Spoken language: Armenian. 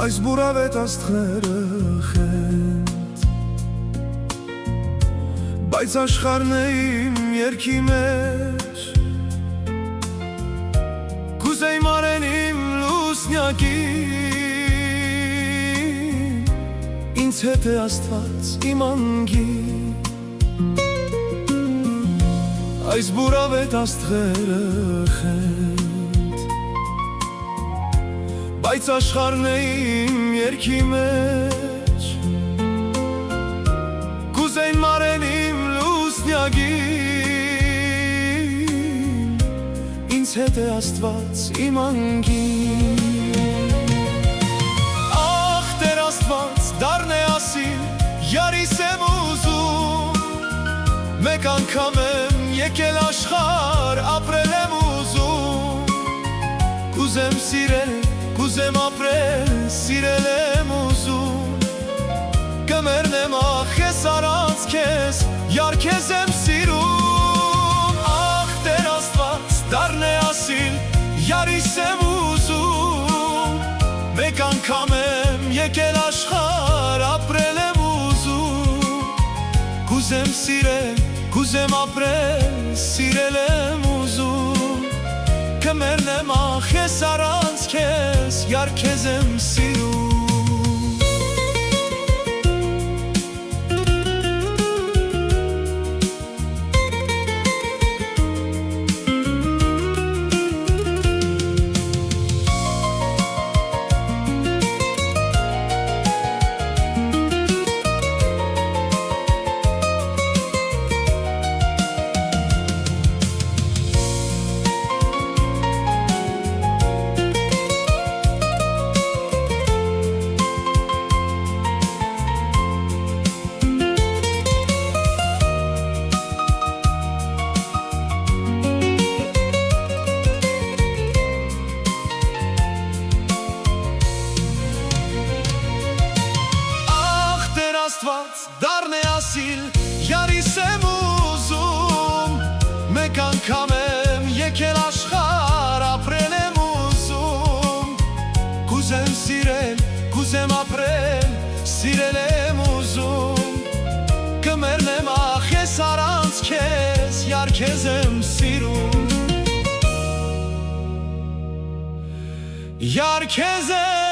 Այս բուրավետ աստղերը խենթ, բայց աշխարհն է իմ երգի մեջ, կուզեի մարեն իմ լուսնյակին, ինձ հետ է Աստված իմ անգին։ Այս բուրավետ աստղերը խենթ, բայց աշխարհն է իմ երգի մեջ, կուզեին մարեն իմ լուսնյակին, ինձ հետ է Աստված իմ անգին։ Ախ Տեր Աստված դառն է ասիլ, յարիս եմ ուզում, մեկ անգամ եմ եկել աշխարհ, ապրել եմ ուզում, կուզեմ սիրել, կուզեմ ապրել, սիրել եմ ուզում, կմեռնեմ ախ ես առանց քեզ, յարքեզ եմ սիրում։ Ախ Տեր Աստված դառն է ասիլ, յարիս եմ ուզում, մեկ անգամ եմ եկել աշխարհ, ապրել եմ ուզում, կուզեմ սիրել, կուզեմ ապրել, սիրել եմ ուզում, կմեռնեմ ախ ես առանց քեզ, յարքեզ եմ սիրում։ Աստված դառն է ասիլ, յարիս եմ ուզում, մեկ անգամ եմ եկել աշխարհ, ապրել եմ ուզում, կուզեմ սիրել, կուզեմ ապրել, սիրել եմ ուզում, կմեռնեմ ախ ես առանց քեզ, յարքեզ եմ սիրում, յարքեզ եմ